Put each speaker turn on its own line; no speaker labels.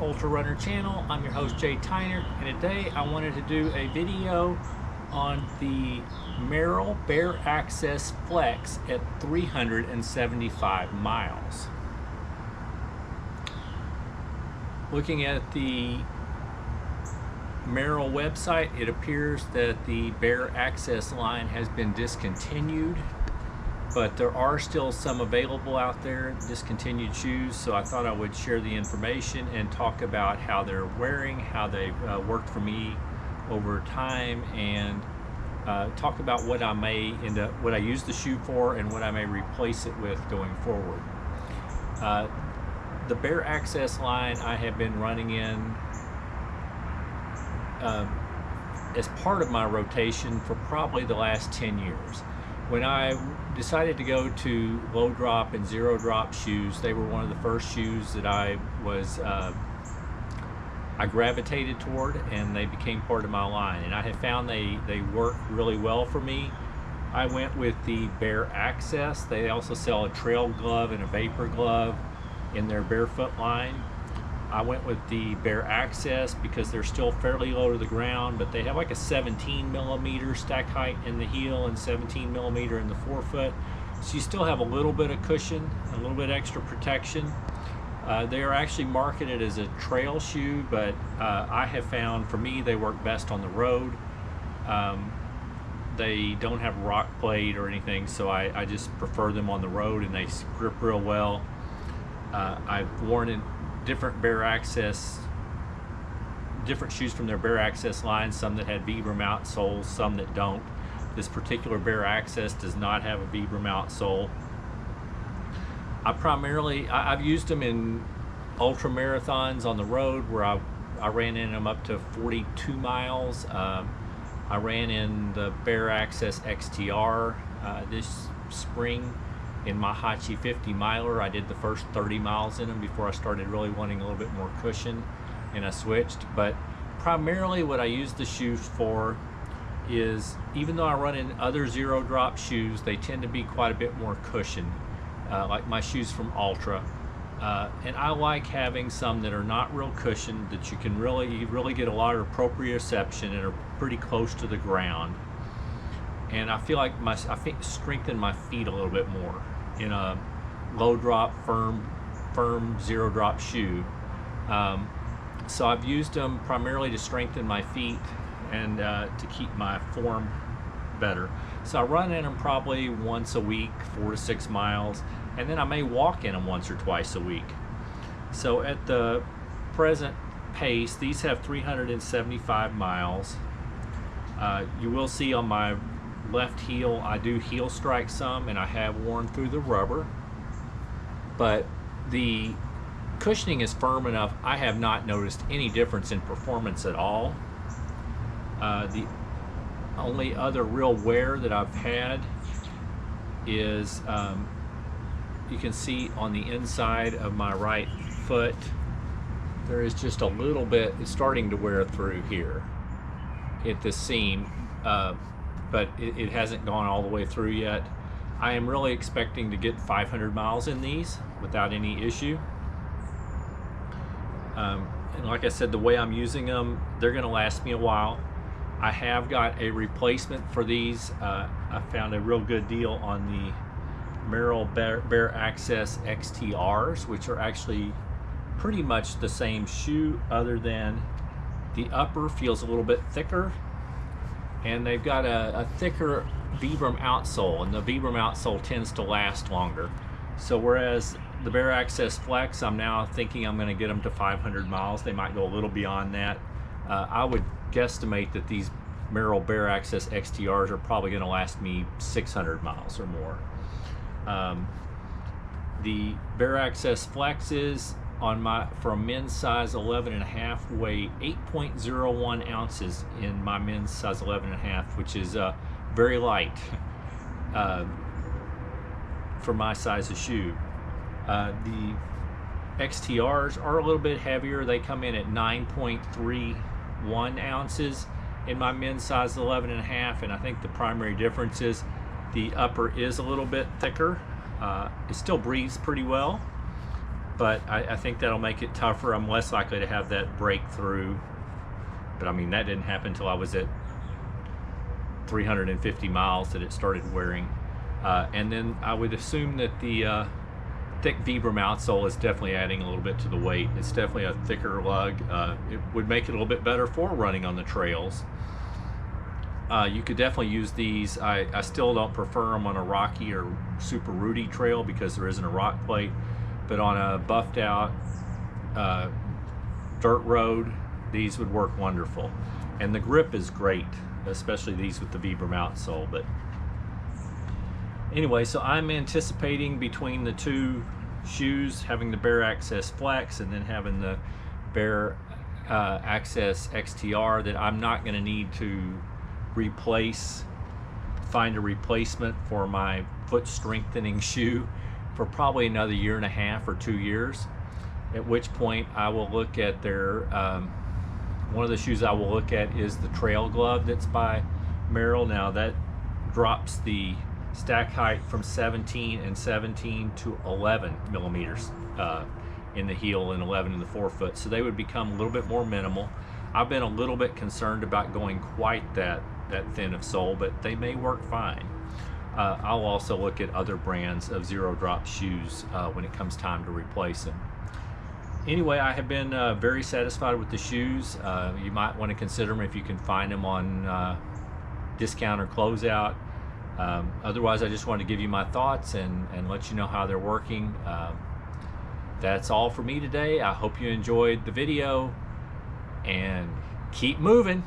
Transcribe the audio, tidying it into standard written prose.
Ultra Runner channel. I'm your host Jay Tyner, and today I wanted to do a video on the Merrell Bear Access Flex at 375 miles. Looking at the Merrell website, it appears that the Bear Access line has been discontinued, but there are still some available out there, discontinued shoes, so I thought I would share the information and talk about how they're wearing, how they've worked for me over time, and talk about what I may end up, what I use the shoe for and what I may replace it with going forward. The Bear Access line I have been running in as part of my rotation for probably the last 10 years. When I decided to go to low drop and zero drop shoes, they were one of the first shoes that I gravitated toward, and they became part of my line, and I have found they work really well for me. I went with the Bear Access. They also sell a trail glove and a vapor glove in their barefoot line. I went with the Bear Access because they're still fairly low to the ground, but they have like a 17 millimeter stack height in the heel and 17 millimeter in the forefoot. So you still have a little bit of cushion, a little bit extra protection. They are actually marketed as a trail shoe, but I have found for me they work best on the road. They don't have rock plate or anything, so I just prefer them on the road, and they grip real well. I've worn in different Bear Access, different shoes from their Bear Access line, some that had Vibram outsoles, some that don't. This particular Bear Access does not have a Vibram outsole. I've used them in ultra marathons on the road where I ran in them up to 42 miles. I ran in the Bear Access XTR this spring in my Hachi 50 miler. I did the first 30 miles in them before I started really wanting a little bit more cushion, and I switched. But primarily what I use the shoes for is, even though I run in other zero drop shoes, they tend to be quite a bit more cushioned, like my shoes from Ultra. And I like having some that are not real cushioned, that you can really get a lot of proprioception and are pretty close to the ground. And I feel like I strengthen my feet a little bit more in a low drop, firm zero drop shoe. So I've used them primarily to strengthen my feet and to keep my form better. So I run in them probably once a week, 4 to 6 miles, and then I may walk in them once or twice a week. So at the present pace, these have 375 miles. You will see on my left heel I do heel strike some, and I have worn through the rubber, but the cushioning is firm enough. I have not noticed any difference in performance at all. The only other real wear that I've had is you can see on the inside of my right foot there is just a little bit, it's starting to wear through here at the seam, but it hasn't gone all the way through yet. I am really expecting to get 500 miles in these without any issue. And like I said, the way I'm using them, they're going to last me a while. I have got a replacement for these. I found a real good deal on the Merrell Bear Access XTRs, which are actually pretty much the same shoe, other than the upper feels a little bit thicker, and they've got a thicker Vibram outsole, and the Vibram outsole tends to last longer. So whereas the Bear Access Flex, I'm now thinking I'm going to get them to 500 miles. They might go a little beyond that. I would guesstimate that these Merrell Bear Access XTRs are probably going to last me 600 miles or more. The Bear Access Flexes for a men's size 11.5 weigh 8.01 ounces in my men's size 11.5, which is very light for my size of shoe. The XTRs are a little bit heavier. They come in at 9.31 ounces in my men's size 11.5, and I think the primary difference is the upper is a little bit thicker. It still breathes pretty well, but I think that'll make it tougher. I'm less likely to have that breakthrough. But I mean, that didn't happen until I was at 350 miles that it started wearing. And then I would assume that the thick Vibram outsole is definitely adding a little bit to the weight. It's definitely a thicker lug. It would make it a little bit better for running on the trails. You could definitely use these. I still don't prefer them on a rocky or super rooty trail because there isn't a rock plate, but on a buffed out dirt road, these would work wonderful. And the grip is great, especially these with the Vibram outsole. But anyway, so I'm anticipating between the two shoes, having the Bear Access Flex and then having the Bear Access XTR, that I'm not going to need to find a replacement for my foot strengthening shoe for probably another 1.5 or 2 years, at which point I will look at their one of the shoes I will look at is the trail glove that's by Merrell. Now that drops the stack height from 17 to 11 millimeters in the heel and 11 in the forefoot, so they would become a little bit more minimal. I've been a little bit concerned about going quite that thin of sole, but they may work fine. I'll also look at other brands of zero drop shoes when it comes time to replace them. Anyway, I have been very satisfied with the shoes. You might want to consider them if you can find them on discount or closeout. Otherwise, I just wanted to give you my thoughts and let you know how they're working. That's all for me today. I hope you enjoyed the video, and keep moving.